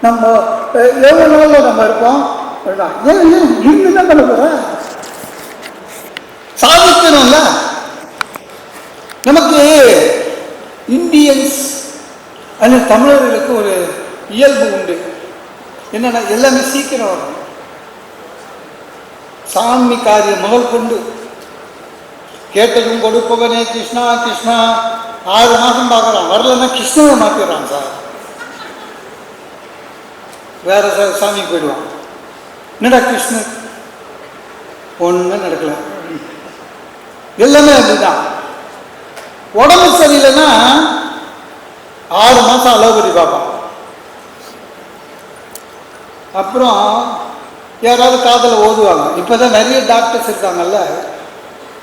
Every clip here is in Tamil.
நம்ம எவ்வளோ நாளில் நம்ம இருப்போம். ஏன் இருந்து தான் பண்ண போகிற, சாதிக்கணும்ல. நமக்கு இந்தியன்ஸ் அது தமிழர்களுக்கு ஒரு இயல்பு உண்டு. என்னன்னா எல்லாமே சீக்கிரம் வரும். சாமி காரியம் முதல் கொண்டு கேட்டதும் கொடுப்பவனே கிருஷ்ணா கிருஷ்ணா 6 மாதம் பார்க்குறான், வரலன்னா கிருஷ்ணனை மாற்றிடுறான் சார். வேற சாமிக்கு போயிடுவான். என்னடா கிருஷ்ணன் ஒன்றும் நடக்கல. எல்லாமே அப்படிதான். உடம்பு சரியில்லைன்னா 6 மாதம் அலோபதி பார்ப்பான். அப்புறம் யாராவது காதில் ஓதுவாங்க. இப்போ தான் நிறைய டாக்டர்ஸ் இருக்காங்கல்ல,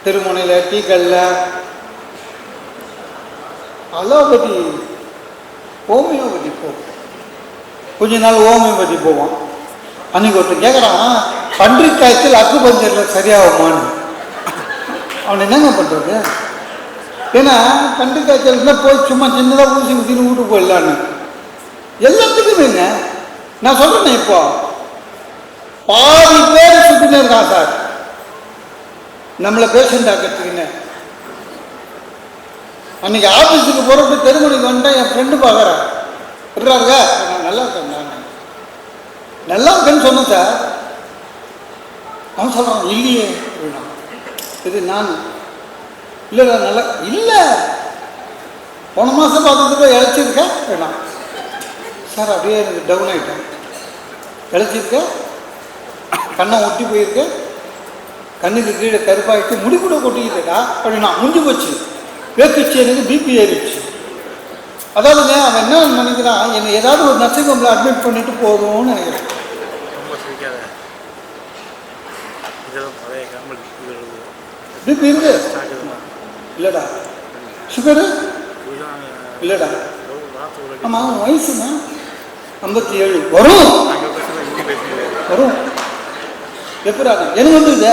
திருமுனையில், டீக்கல்ல. அலோபதி ஹோமியோபதி போகும், கொஞ்ச நாள் ஹோமியோபதி போவான். அன்னைக்கு ஒருத்தர் கேட்குறான், பன்றி காய்ச்சல் அக்கு பஞ்சரில் சரியாகுமான்னு. அவன் என்னங்க பண்ணுறது? ஏன்னா பன்றி காய்ச்சல் போய் சும்மா சின்னதாக ஊசி ஊசின்னு வீட்டு போயிடலான்னு எல்லாத்துக்குமேங்க. நான் சொல்கிறேன், இப்போ பாதி பேர் சுற்றினே இருக்கான் சார் நம்மளை பேஷண்ட் ஆக்கிறதுக்குன்னு. அன்னைக்கு ஆஃபீஸுக்கு போகிறப்ப தெருமணிக்கு வந்துட்டேன், என் ஃப்ரெண்டு பார்க்குறேன் இருறாருங்க, நான் நல்லா இருக்கேன், நான் நல்லா இருக்கேன்னு சொன்னேன் சார். அவன் சொல்கிறான் இல்லையே அப்படின்னா, இது நான் இல்லை நல்லா இல்லை, போன மாதம் பார்த்ததுக்கு இழைச்சிருக்கேன் வேணாம் சார். அப்படியே எனக்கு டவுன் ஆகிட்டேன். இழைச்சிருக்கேன், கண்ணை ஒட்டி போயிருக்கு, கண்ணுக்கு கீழே கருப்பாகிட்டு, முடி கூட கொட்டிக்கிட்டா அப்படின்னா முடிஞ்சு போச்சு. வேக்குச்சு, எனக்கு பிபி ஏறிடுச்சு. அதாவதுங்க அவன் என்ன நினைக்கிறான், என்னை ஏதாவது ஒரு நர்சிங் ஹோமில் அட்மிட் பண்ணிட்டு போதும்னு நினைக்கிறேன். பிபி இருக்கு இல்லைடா, சுகரு இல்லைடா. ஆமாம், வயசுனா 57 வரும் வரும். எப்படா எனக்கு வந்துருது,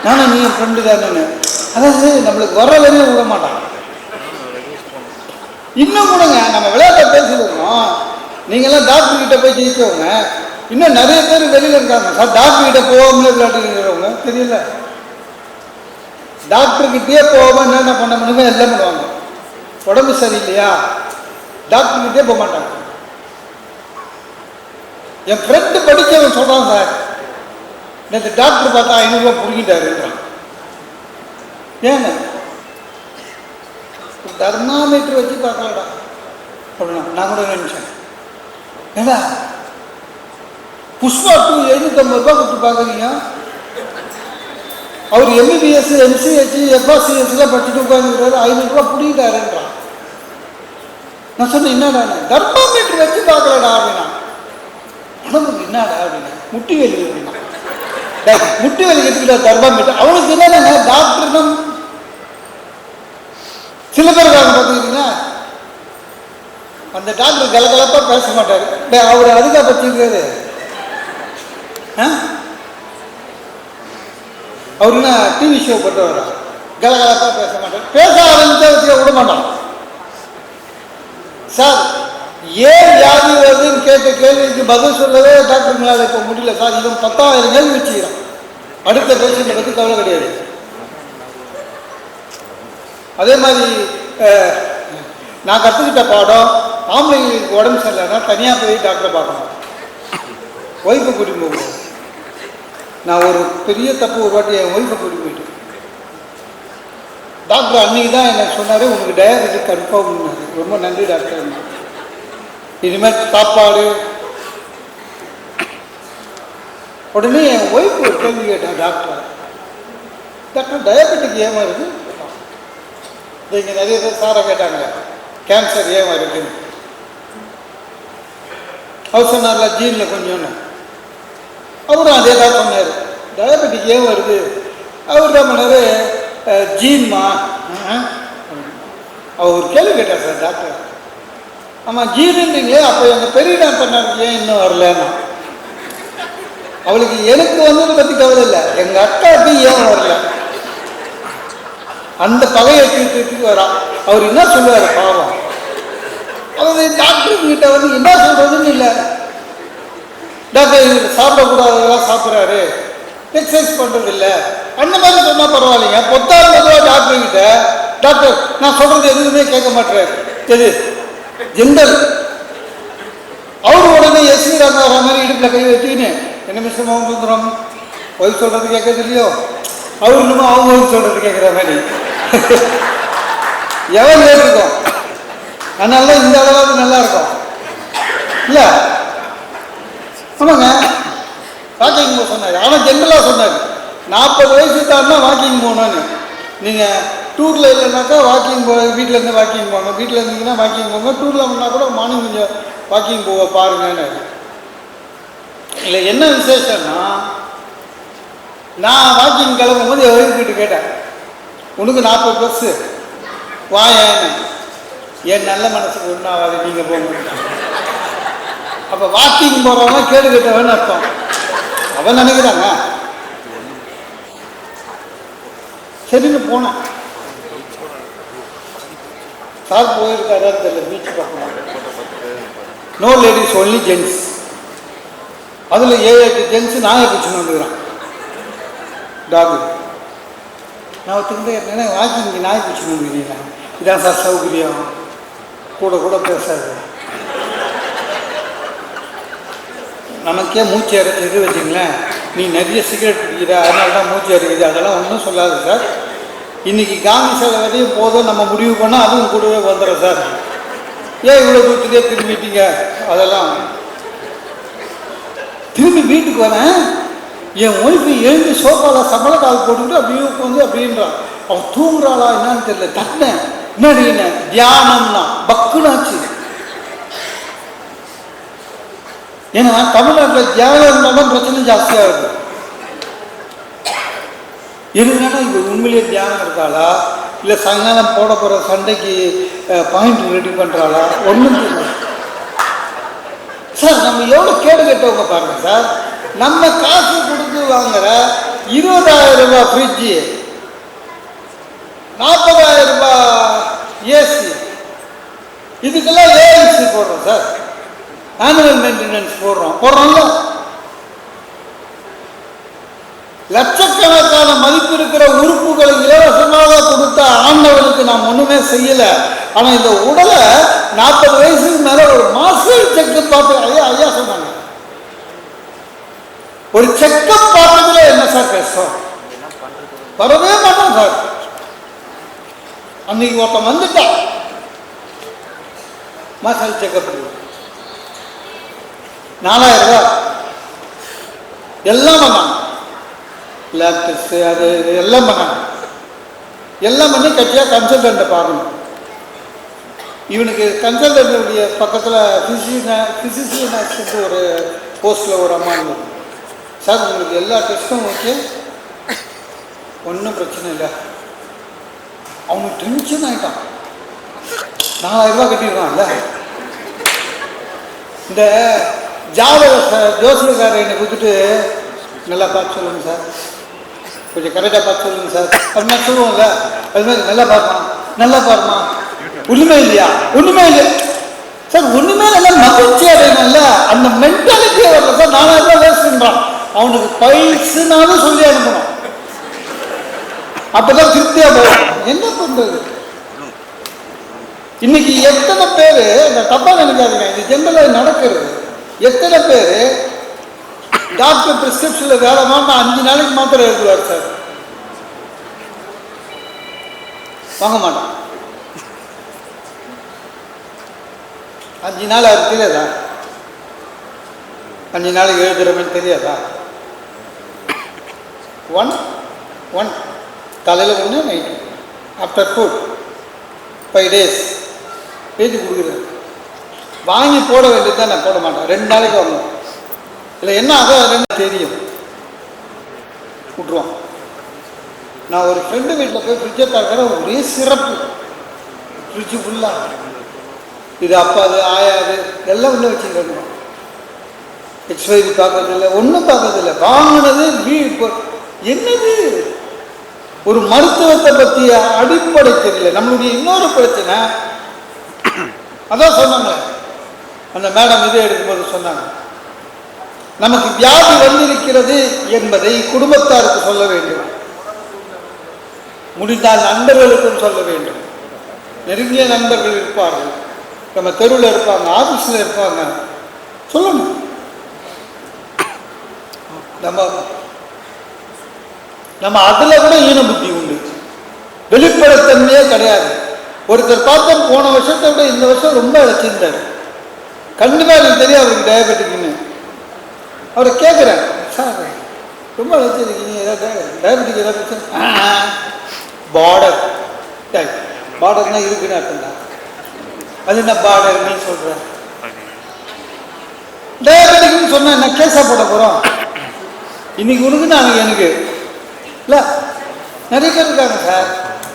நானும் நீ என் ஃப்ரெண்டு தானே. அதாவது நம்மளுக்கு வர வரையும் விட மாட்டான். இன்னும் கூடங்க நம்ம விளையாட்டை பேசிடுவோம். நீங்கள்லாம் டாக்டர் கிட்ட போய் ஜெயிச்சவங்க, இன்னும் நிறைய பேர் வெளியில் இருக்காங்க சார். டாக்டர் கிட்ட போகாமலே விளையாட்டுங்கிறவங்க தெரியல. டாக்டர்கிட்டே போகாம என்னென்ன பண்ண முடியுமோ எல்லாம் பண்ணுவாங்க. உடம்பு சரியில்லையா டாக்டர்கிட்டே போக மாட்டாங்க. என் ஃப்ரெண்டு படித்தவன் சொல்கிறான் சார், நேற்று டாக்டர் பார்த்தா 500 ரூபா புரிஞ்சிட்டாருன்றான். ஏங்க தெர்மாமீட்டர் வச்சு பார்க்கலடா அப்படின்னா நான் கூட நினைச்சேன். ஏடா புஷ்பா 2 750 ரூபா கொடுத்து பார்க்குறீங்க. அவர் எம்பிபிஎஸ் எம்சிஹெச் எஃப்ஆர்சிஎஸ்லாம் படிச்சுட்டு உட்காந்துக்கிறாரு, 500 ரூபா புடிக்கிட்டாருன்றான். நான் சொன்னேன் என்னடா, தெர்மாமீட்டர் வச்சு பார்க்கலடா அப்படின்னா. உடம்புக்கு என்னடா அப்படின்னா, முட்டி வலி அப்படின்னா. முட்டி வலி எடுத்துக்கிட்ட தெர்மாமீட்டர் அவனுக்கு என்னன்னா டாக்டர். சில பேர் பார்த்துக்கிட்டீங்கன்னா அந்த டாக்டர் கலகலப்பா பேச மாட்டாரு. அவர் அதுக்காக பற்றிருக்காரு. அவர் என்ன டிவி ஷோ போட்டு கலகலப்பா பேச மாட்டார். பேச ஆரம்பிச்சா விட மாட்டான் சார். ஏன் வியாதி வருதுன்னு கேட்ட கேள்விக்கு பதில் சொல்லவே டாக்டருங்களால் இப்போ முடியல சார். இவன் 10,000 கேள்வி வச்சுக்கிறான். அடுத்த பேஷண்ட்டை பற்றி கவலை கிடையாது. அதே மாதிரி நான் கற்றுக்கிட்ட பாடம், ஆம்பளைங்களுக்கு உடம்பு சரியில்லைன்னா தனியாக போய் டாக்டரை பார்க்கணும், ஒய்ஃபை கூட்டிட்டு போகணும். நான் ஒரு பெரிய தப்பு ஒரு வாட்டி என் ஒய்ஃபை கூட்டிட்டு போயிட்டேன். டாக்டர் அன்னைக்கு தான் எனக்கு சொன்னார், உங்களுக்கு டயபெட்டிக் கன்ஃபார்ம். ரொம்ப நன்றி டாக்டர். இனிமேல் சாப்பாடு. உடனே என் ஒய்ஃப் ஒரு கேள்வி கேட்டேன், டாக்டர் டயபெட்டிக் ஏன் வருது? இங்கே நிறைய பேர் சாரை கேட்டாங்க, கேன்சர் ஏன் வருதுன்னு. அவர் சொன்னார்ல ஜீனில் கொஞ்சோன்னு. அவரும் அதே தான் சொன்னார், டயபெட்டிக் ஏன் வருது? அவர் தான் பண்ணார், ஜீன்மா. அவர் ஒரு கேள்வி கேட்டார் சார் டாக்டர். ஆமாம் ஜீனுன்றீங்களே, அப்போ எங்கள் பெரிய டாக்டர் ஏன் இன்னும் வரலன்னா. அவளுக்கு எனக்கு வந்ததை பற்றி கவலை இல்லை, எங்கள் அக்காவுக்கு ஏன் வரல, அந்த பகையை தீர்த்துக்கு வரா. அவர் என்ன சொல்லுவார் பாவம். அவர் டாக்டர் கிட்ட என்ன சொல்றதுன்னு இல்லை. இல்லை. டாக்டர் இது சாப்பிடக்கூடாதெல்லாம் சாப்பிட்றாரு, எக்ஸசைஸ் பண்ணுறது இல்லை, அந்த மாதிரி சொன்னால் பரவாயில்லைங்க. பொத்தாறு பொதுவாக டாக்டர்கிட்ட, டாக்டர் நான் சொல்கிறது எதுவுமே கேட்க மாட்டேறாரு, எது ஜெண்டல். அவரு உடனே எஸ்வி ராம மாதிரி இடுப்பில் கை வச்சுக்கின்னு, என்ன மிஸ்டர் மோகன் சுந்தரம் ஒய்ஃப் சொல்கிறது கேட்கறது இல்லையோ, அவரு இன்னமும் அவங்க ஒய்ஃப் சொல்கிறது கேட்குற மாதிரி எவன் கேட்டுருக்கோம். அதனால இந்த அளவுக்கு நல்லா இருக்கும் இல்லை? ஆமாங்க, வாக்கிங் போக சொன்னார். ஆனால் ஜென்ரலாக சொன்னார் 40 வயசு தாண்டா வாக்கிங் போகணுன்னு. நீங்கள் டூரில் இல்லைனாக்கா வாக்கிங் வீட்டிலேருந்து வாக்கிங் போங்க, வீட்டில் இருந்தீங்கன்னா வாக்கிங் போங்க, டூரில் பண்ணால் கூட மார்னிங் கொஞ்சம் வாக்கிங் போக பாருங்கன்னு. இல்லை என்ன விசேஷம்னா, நான் வாக்கிங் கிளம்பும் போது எழுதிக்கிட்டு கேட்டேன், உனக்கு 40+ வாயன்னு. என் நல்ல மனசுக்கு ஒன்றும் ஆகாது, நீங்கள் போங்க. அப்போ வாக்கிங் போகிறவங்க கேடு கேட்டவன்னு அர்த்தம். அவன் நினைக்கிறாங்க. சரின்னு போனேன். சார் போயிருக்காரு தெரியல, பீச் பார்க்கணும். No ladies, only gents. அதில் 7-8 ஜென்ஸு நாயை பிடிச்சுன்னு வந்துக்கிறான் டாகு. நான் ஒத்துக்கிட்டே இருந்தேன்னா வாக்கிங் நாய் பிடிச்சுன்னு வந்துக்கிறீங்க, இதான் சார் சௌகரியம், கூட கூட பேசாது. நமக்கே மூச்சு இறச்சிது வச்சுங்களேன், நீ நிறைய சிகரெட் பிடிக்கிற அதனால தான் மூச்சு இறக்குது, அதெல்லாம் ஒன்றும் சொல்லாது சார். இன்றைக்கி காந்தி சிலை வரையும் போதும் நம்ம முடிவு பண்ணால் அதுவும் கூடவே வந்துடும் சார். ஏன் இவ்வளோ தூரத்துலேயே திரும்பிட்டீங்க? அதெல்லாம் திரும்பி வீட்டுக்கு வரேன், என் ஒய்ஃபு எழுந்து சோஃபாவில் சம்பள கால் போட்டுக்கிட்டு அப்படியே உட்காந்து அப்படின்றான். அவன் தூங்குறாளா என்னான்னு தெரியல. தட்டினேன், என்ன தியானம்னா பக்குனாச்சு. ஏன்னா தமிழ்நாட்டில் தியானம் இருந்தாலும் பிரச்சனை ஜாஸ்தியாக இருக்கு. எதுனா இது உண்மையிலேயே தியானம் இருக்காளா, இல்லை சாயங்காலம் போட போகிற சண்டைக்கு பாயிண்ட் ரெடி பண்ணுறாளா, ஒன்றும் தெரியல சார். நம்ம எவ்வளோ கேடு கட்டவங்க பாருங்க சார். நம்ம காசு கொடுத்து வாங்குற 20,000 ரூபாய் ஃப்ரிட்ஜு, 40,000 ரூபாய் ஏசி, இதுக்கெல்லாம் ஏஎல்சி போடுறோம் சார், ஆனுவல் மெயின்டெனன்ஸ் போடுறோம்ல. லட்சக்கணக்கான மதிப்பு இருக்கிற உறுப்புகளை இலவசமாக கொடுத்த ஆண்டவனுக்கு நாம் ஒண்ணுமே செய்யல. ஆனா இந்த உடலை 40 வயசுக்கு மேல ஒரு மாஸ்டர் செக்கப் பார்த்து ஐயா சொன்னாங்க, ஒரு செக்கப் பார்த்ததுல என்ன சார் கஷ்டம்? வரவே மாட்டோம் சார். அன்னைக்கு ஒருத்தன் வந்துட்டா மாஸ்டர் செக்கப் 4,000 ரூபாய் எல்லாம் பண்ணாங்க, லேப் டெஸ்ட் அது எல்லாம் பண்ணாங்க. எல்லாம் பண்ணி கட்சியாக கன்சல்டண்ட்டை பார்க்கணும். இவனுக்கு கன்சல்டன்ட்டுடைய பக்கத்தில் ஃபிசிஷியன் ஆக்சிடென்ட் ஒரு போஸ்ட்டில் ஒரு அம்மா இருந்தது. சார் உங்களுக்கு எல்லா டெஸ்ட்டும் ஓகே, ஒன்றும் பிரச்சனை இல்லை. அவனுக்கு டென்ஷன் ஆகிட்டான். 4,000 ரூபாய் கட்டிடுவான்ல. இந்த ஜோசியக்காரர் என்னை கொடுத்துட்டு, நல்லா பார்த்து சொல்லுங்கள் சார், கொஞ்சம் கரெக்டாக பார்த்து சொல்லுங்கள் சார் அது மாதிரி சொல்லுவோம்ல. அது மாதிரி நல்லா பாருமா ஒன்றுமே இல்லையா, ஒன்றுமே இல்லை சார், ஒன்றுமே நல்லா மகிழ்ச்சி அடையணும்ல, அந்த மென்டாலிட்டியே வரல சார். 4,000 ரூபாய் வேஸ்ட் பண்ணுறான். அவனுக்கு பைசுனாலும் சொல்லி அனுப்பணும், அப்போதான் திருப்தியாக போகும். என்ன பண்ணுறது? இன்னைக்கு எத்தனை பேர், இந்த தப்பாக நினைக்காதீங்க, இது ஜென்ரலாக நடக்கிறது. எத்தனை பேர் டாக்டர் பிரிஸ்கிரிப்ஷனில் வேலை வாங்க 5 நாளைக்கு மாத்திரை எழுதுவார் சார், வாங்க மாட்டான். 5 நாள் அது தெரியாதா? 5 நாளைக்கு எழுதுறவன்னு தெரியாதா? 1 காலையில் 1 நைட்டு ஆஃப்டர் ஃபுட் 5 days எழுதி கொடுக்குறது. வாங்கி போட வேண்டியது தான், நான் போட மாட்டேன். 2 நாளைக்கு வாங்குவோம். இல்லை என்ன ஆகும் 2 தெரியும், விட்ருவோம். நான் ஒரு ஃப்ரெண்டு வீட்டில் போய் ஃப்ரிட்ஜை பார்க்குற ஒரே சிறப்பு, ஃப்ரிட்ஜு ஃபுல்லாக இது அப்பாது ஆயாது எல்லாம் உள்ளே வச்சுருக்கணும். எக்ஸ்பைரி பார்க்கறதில்லை, ஒன்றும் பார்க்கறதில்லை. வாங்கினது இப்போ என்னது, ஒரு மருத்துவத்தை பற்றிய அடிப்படை தெரியல. நம்மளுடைய இன்னொரு பிரச்சனை, அதான் சொன்னாங்க அந்த மேடம் இதை எடுக்கும்போது சொன்னாங்க, நமக்கு வியாதி வந்திருக்கிறது என்பதை குடும்பத்தாருக்கு சொல்ல வேண்டும், முடிந்தால் நண்பர்களுக்கும் சொல்ல வேண்டும். நெருங்கிய நண்பர்கள் இருப்பார்கள், நம்ம தெருவில் இருப்பாங்க, ஆஃபீஸில் இருப்பாங்க, சொல்லணும். நம்ம அதில் கூட ஈன புத்தி உண்டு, வெளிப்படைத்தன்மையே கிடையாது. ஒருத்தர் பார்த்தோம் போன வருஷத்தை விட இந்த வருஷம் ரொம்ப இழைச்சிருந்தார். கண்டிப்பாக எனக்கு தெரியும் அவருக்கு டயபெட்டிக்னு. அவரை கேட்குறேன், சார் ரொம்ப இழைச்சிருக்கீங்க, ஏதாவது டயபெட்டிக் ஏதாவது பிரச்சனை? பார்டர் பார்டர்னா இருக்குன்னு அர்த்தம்டா. அது என்ன பார்டர் நீ சொல்ற? டயபெட்டிக்னு சொன்னா என்ன கேஸா போட போறோம்? இன்னைக்கு உனக்கு நாளைக்கு எனக்கு இல்லை. நிறைய பேர் இருக்காங்க சார்,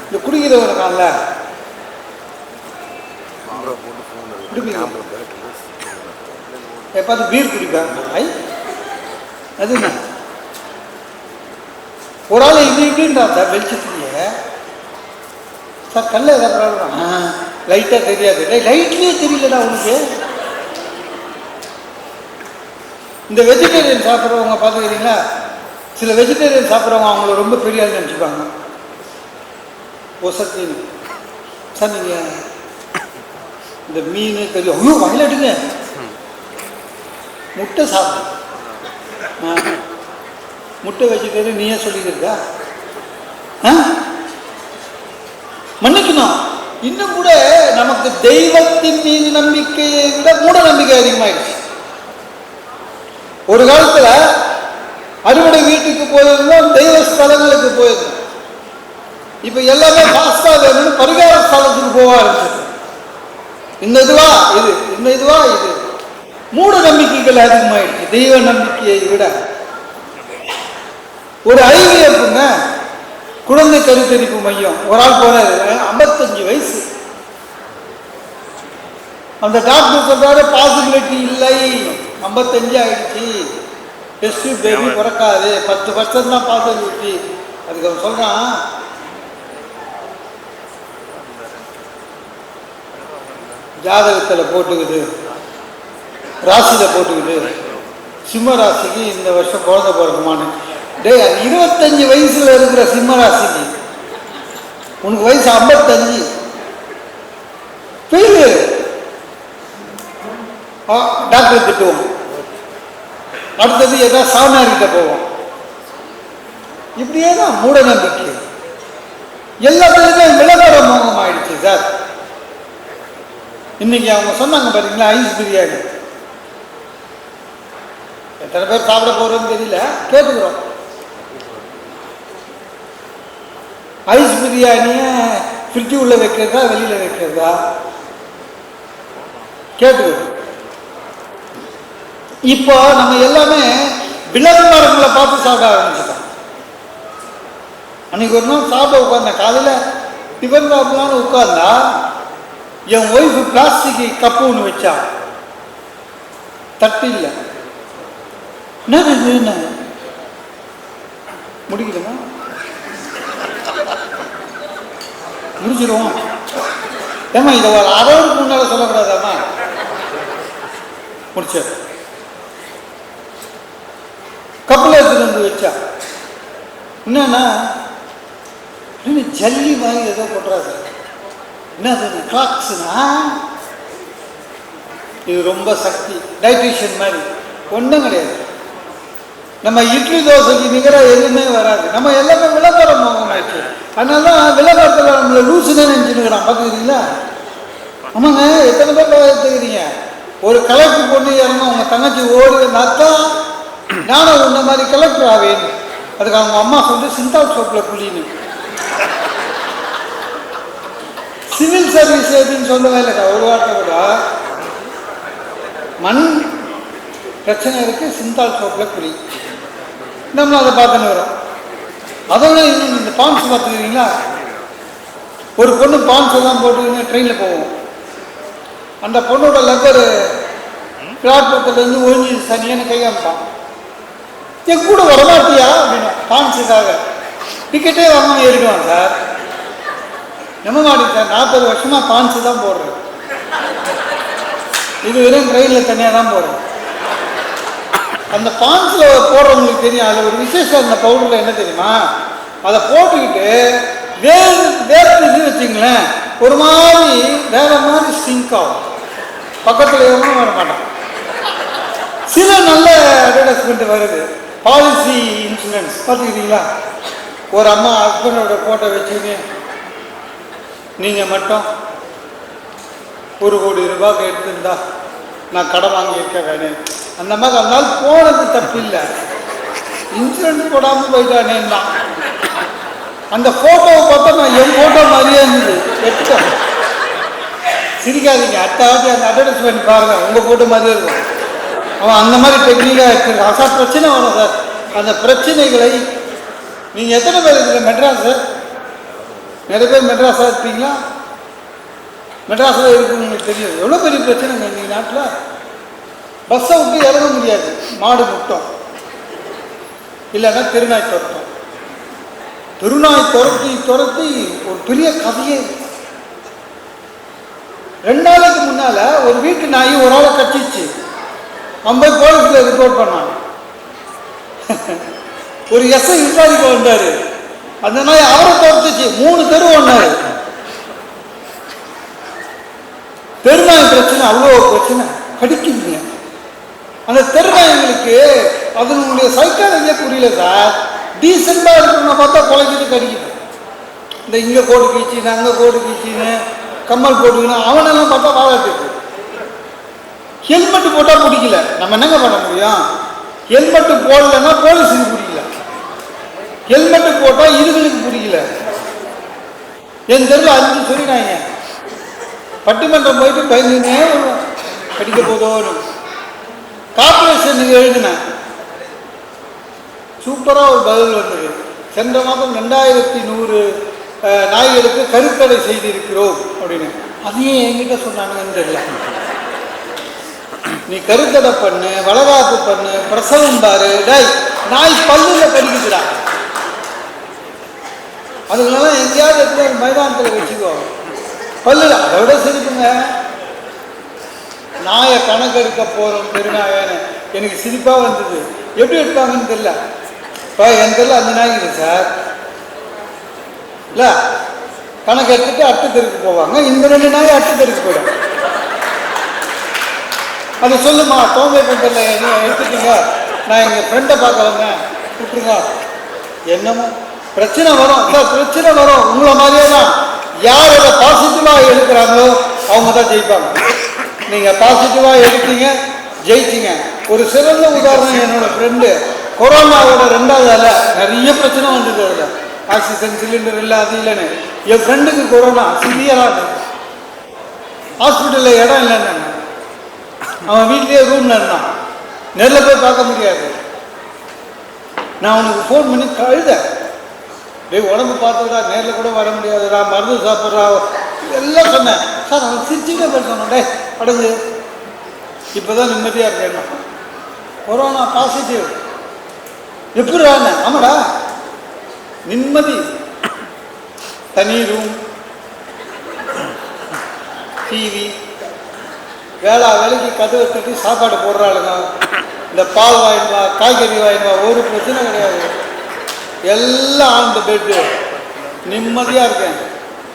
இந்த குடிக்கிறவங்க இருக்காங்கல்ல, எப்பாவது பீர் குடிப்பாங்க. அது என்ன ஒரு ஆள் இப்படின்றா சார் வெளிச்சத்துலயே, சார் கல்ல ஏதாவது ப்ராப்ளம்? லைட்டாக தெரியாது. லைட்லேயே தெரியலடா உனக்கு. இந்த வெஜிடேரியன் சாப்பிட்றவங்க பார்த்துக்கிறீங்களா, சில வெஜிடேரியன் சாப்பிட்றவங்க அவங்கள ரொம்ப பெரிய ஆள் நினச்சிப்பாங்க. ஒசத்தின்னு சார் நீங்கள் இந்த மீன் கறி ஐயோ வயலட்டுங்க முட்டை சாப்பிடு, முட்டை வெஜிடேரியன் நீயே சொல்லிக்கிறதா? மன்னிக்கணும். இன்னும் கூட நமக்கு தெய்வத்தின் மீது நம்பிக்கையை விட மூட நம்பிக்கை அதிகமாயிடுச்சு. ஒரு காலத்துல அறுவடை வீட்டுக்கு போயிருந்தோம், தெய்வ ஸ்தலங்களுக்கு போயிருந்தோம். இப்ப எல்லாமே பாஸ்தா வேணும்னு பரிகார ஸ்தலத்துக்கு போக ஆரம்பிச்சிருக்கு. இந்த இதுவா இது, இந்த இதுவா இது. மூட நம்பிக்கைகள் அதிகமாயிடுச்சு தெய்வ நம்பிக்கையை விட. ஒரு ஐவிஎஃப்ங்க, குழந்தை கருத்தரிப்பு மையம், ஒரு ஆள் போறாரு, 55 வயசு. அந்த டாக்டர் சொல்றாரு பாசிபிலிட்டி இல்லை, 55 ஆயிடுச்சு, டெஸ்ட் பேபி பிறக்காது, 10% தான் பாசிபிலிட்டி. அதுக்கு அவன் சொல்றான், ஜாதகத்தில் போட்டுக்குது, ராசியில் போட்டுக்குது, சிம்ம ராசிக்கு இந்த வருஷம் குழந்தை பிறக்குமான்னு. டே 25 வயசுல இருக்கிற சிம்ம ராசிக்கு உனக்கு வயசு 55 பெரிய டாக்டர் திட்டுவோம். அடுத்தது ஏதாவது சாமியார்கிட்ட போவோம். இப்படியே தான் மூட நம்பிக்கை. எல்லாத்துலையுமே விளம்பர மோகம் ஆயிடுச்சு சார். இன்னைக்கு அவங்க சொன்னாங்க பாத்தீங்களா, ஐஸ் பிரியாணி எத்தனை பேர் சாப்பிட போறோம்னு தெரியல, கேட்டுக்கிறோம். ஐஸ் பிரியாணிய ஃப்ரிட்ஜு உள்ள வைக்கிறதா வெளியில வைக்கிறதா கேட்டுக்கிறோம். இப்போ நம்ம எல்லாமே விளம்பரங்களை பார்த்து சாப்பிட ஆரம்பிச்சிட்டோம். அன்னைக்கு ஒரு நாள் சாப்பிட உட்கார்ந்தேன், காலையில் டிஃபன் சாப்பிடலான்னு உட்கார்ந்தா என் ஒய்ஃபு பிளாஸ்டிக் கப்பு ஒன்று வச்சா, தட்டு இல்லை. என்ன முடிக்கணுமா? முடிச்சிருவோம். ஏமா இதை ஒரு அறவுக்கு முன்னால சொல்லக்கூடாதாம்மா? முடிச்சது. கப்பில் எடுத்துட்டு வந்து வச்சா, என்னன்னா ஜல்லி மாதிரி ஏதோ போட்டுறாரு. என்ன கிளாக்ஸ்னா இது ரொம்ப சக்தி, டைட்ரிஷன் மாதிரி ஒன்றும் கிடையாது. நம்ம இட்லி தோசைக்கு நிகராக எதுவுமே வராது. நம்ம எல்லாமே விளம்பரம் ஆயிடுச்சு. அதனால தான் விளம்பரத்தில் நம்மளை லூசுன்னு நினைச்சுன்னுக்கிறான். பார்த்துக்கிறீங்களா? ஆமாங்க, எத்தனை பேர் பார்த்துக்கிறீங்க? ஒரு கலெக்டர் பொண்ணு இறங்க அவங்க தங்கச்சி ஓடி நத்தா நானும் உன்ன மாதிரி கலெக்டர் ஆவேன். அதுக்கு அவங்க அம்மா சொல்லி சிந்தால் சோப்பில் குளின்னு சிவில் சர்வீஸ் அப்படின்னு சொல்லவே இல்லைக்கா. ஒரு வார்த்தை கூட மண் பிரச்சனை இருக்கு, சிந்தால் சோப்பில் குளி. நம்ம அதை பார்த்துன்னு வரோம். அதோட இன்னும் இந்த பான்ஸ் பார்த்துக்கிறீங்களா? ஒரு பொண்ணு பான்ஸ் தான் போட்டுக்கின்னு ட்ரெயினில் போவோம். அந்த பொண்ணோட லெப்பர் பிளாட்போர்ட்லேருந்து ஒழிஞ்சு சனியான கையாம்பான். என் கூட வரமாட்டியா அப்படின்னா பான்ஸுக்காக டிக்கெட்டே வாங்க ஏறிடுவான் சார். நம்ப மாட்டேங்க சார், 40 வருஷமா பான்ஸு தான் போடுறேன். இது வெறும் ட்ரெயினில் தனியாக தான் போகிறேன். அந்த பான்ஸில் போடுறவங்களுக்கு தெரியும், அதில் ஒரு விசேஷம். அந்த பவுடரில் என்ன தெரியுமா, அதை போட்டுக்கிட்டு வேர்த்துன்னு வச்சுங்களேன், ஒரு மாதிரி வேற மாதிரி ஸ்டிங்க் ஆகும். பக்கத்தில் எவனும் வர மாட்டான். சில நல்ல அட்வர்டைஸ்மெண்ட் வருது. பாலிசி இன்சூரன்ஸ் பார்த்துக்கிட்டீங்களா? ஒரு அம்மா ஹஸ்பண்டோட ஃபோட்டோ வச்சுக்கிட்டு நீங்கள் மட்டும் 1 கோடி ரூபாய்க்கு எடுத்துருந்தா நான் கடன் வாங்கியிருக்க வேணும். அந்த மாதிரி அதனால போனது தப்பு இல்லை, இன்சூரன்ஸ் போடாமல் போயிட்டானே தான். அந்த ஃபோட்டோவை பார்த்தா நான் என் ஃபோட்டோ மாதிரியே இருந்தது. எடுத்தேன். சிரிக்காதீங்க, அடுத்த அந்த அட்வர்டைஸ்மெண்ட் பாருங்கள், உங்கள் ஃபோட்டோ மாதிரியே இருக்கும். அவன் அந்த மாதிரி டெக்னிக்காக எடுத்துருக்கான். சார் பிரச்சனை வரும் சார். அந்த பிரச்சனைகளை நீங்கள் எத்தனை பேர் இதில் மெட்ராஸு நிறைய பேர் மெட்ராஸாக இருப்பீங்களா? மெட்ராஸில் இருக்குன்னு உங்களுக்கு தெரியும். எவ்வளோ பெரிய பிரச்சனைங்க நீங்கள் நாட்டில். பஸ்ஸை விட்டு இறங்க முடியாது, மாடு முட்டம், இல்லைன்னா தெருநாய் துரட்டும். தெருநாய் துரத்தி ஒரு பெரிய கதையே. 2 நாளைக்கு முன்னால் ஒரு வீட்டு நாய் ஒரு ஆளை கட்டிச்சு. 50 போலீஸில் ரிப்போர்ட் பண்ணாங்க. ஒரு எஸ்ஐ விசாரிக்க வந்தார். அந்த நாய் அவரை துரத்துச்சு. 3 தெரு ஒன்றாரு. தெருநாய் பிரச்சனை அவ்வளோ பிரச்சனை கடிக்குதுங்க. அந்த தெருநாய்களுக்கு அதனுடைய சைக்காலஜியே புரியல சார். டீசெண்டாக இருக்கணும்னா பார்த்தா குலைக்கிட்டு கடிக்குது. இந்த இங்கே கோடு கீச்சின்னு அங்கே கோடு கீச்சின்னு கம்மல் போட்டுக்கணும். அவனெல்லாம் பார்த்தா பாராட்டுது. ஹெல்மெட்டு போட்டால் பிடிக்கல. நம்ம என்னங்க பண்ண முடியும்? ஹெல்மெட்டு போடலைன்னா போலீஸுக்கு பிடிக்கல, ஹெல்மெட்டு போட்டால் இதுகளுக்கு பிடிக்கல. என் தெருவில் 5 சொல்லினாங்க. பட்டிமன்றம் போயிட்டு பயந்துனே படிக்க போதோன்னு கார்பரேஷனுக்கு எழுதினேன். சூப்பராக ஒரு பதில் வந்தது. சென்ற மாதம் 2100 நாய்களுக்கு கருத்தடை செய்திருக்கிறோம் அப்படின்னு. அதையும் என்கிட்ட சொன்னாங்கன்னு தெரியல. நீ கருத்தடை பண்ணு, வளகாப்பு பண்ணு, பிரசவம் பாரு. நாய் பல்லில் கடிக்குதுடா. அதுக்கெல்லாம் எங்கேயாவது எடுத்து மைதானத்தில் வச்சுக்கோ. பல்லுல அதை விட சிரிப்புங்க. நாயை கணக்கெடுக்க போகிறோம் பெருநாயன்னு எனக்கு சிரிப்பாக வந்தது. எப்படி எடுப்பாங்கன்னு தெரியல. இப்போ என் தெரியல 5 நாய்க்கு சார் இல்லை, கணக்கு எடுத்துட்டு அடுத்த தெருக்கு போவாங்க. இந்த 2 நாய் அடுத்த தெருக்கு போயிடும். அது சொல்லுமா, தோம்பை கொண்டல எடுத்துட்டீங்க, நான் எங்கள் ஃப்ரெண்டை பார்க்க வந்தேன், விட்டுருங்க. என்னமோ பிரச்சனை வரும் சார், பிரச்சனை வரும். உங்களை மாதிரியே தான் யாரோட பாசிட்டிவாக எடுக்கிறாங்களோ அவங்க தான் ஜெயிப்பாங்க. நீங்கள் பாசிட்டிவாக எடுத்தீங்க, ஜெயிச்சிங்க. ஒரு சிறந்த உதாரணம் என்னோட ஃப்ரெண்டு. கொரோனாவோட 2வது அலை நிறைய பிரச்சனை வந்தது. அதில் ஆக்சிஜன் சிலிண்டர் இல்லை, அது இல்லைன்னு. என் ஃப்ரெண்டுக்கு கொரோனா சிவியராக இருந்தது. ஹாஸ்பிட்டலில் இடம் இல்லைன்னு அவன் வீட்லேயே ரூமில் இருந்தான். நேரில் போய் பார்க்க முடியாது. நான் அவனுக்கு ஃபோன் பண்ணி கழுதேன். உடம்பு பார்த்துடா, நேரில் கூட வர முடியாதுடா, மருந்து சாப்பிட்றா, எல்லாம் சொன்னேன். சார் அவன் சிரிச்சுட்டே பேசணும். அடங்கு, இப்போ தான் நிம்மதியாக இருக்கேன். கொரோனா பாசிட்டிவ் எப்படிடா? ஆமாடா, நிம்மதி. தனி ரூம், டிவி, வேலைக்கு கதவை தட்டி சாப்பாடு போடுறாளுங்க. இந்த பால் வாங்கிடுவா, காய்கறி வாங்கிடுவா, ஒரு பிரச்சனை கிடையாது. எல்லாம் ஆனந்த பெட்டு, நிம்மதியாக இருக்கேன்.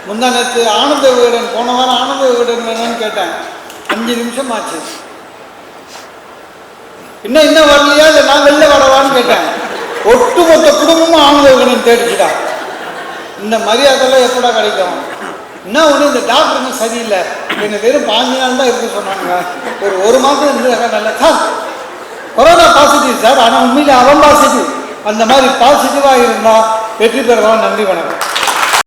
முந்தா நேற்று ஆனந்த விகடன், போன வாரம் ஆனந்த விகடன் வேணும்னு கேட்டேன். 5 நிமிஷம் ஆச்சு. இன்னும் வரலையா, இல்லை நான் வெளில வரவான்னு கேட்டேன். ஒட்டுமொத்த குடும்பமும் ஆனந்த விகடன் தேடிச்சுடா. இந்த மரியாதைலாம் எப்படா கிடைக்கும்? என்ன ஒன்று, இந்த டாக்டருங்க சரியில்லை, என்னை வெறும் 5 நாள் தான் இருக்க சொன்னாங்க. ஒரு மாதம் இருந்ததாக நல்ல சார். கொரோனா பாசிட்டிவ் சார், ஆனால் உண்மையிலே அவன் பாசிட்டிவ். அந்த மாதிரி பாசிட்டிவாக இருந்தால் வெற்றி பெறலாம். நன்றி, வணக்கம்.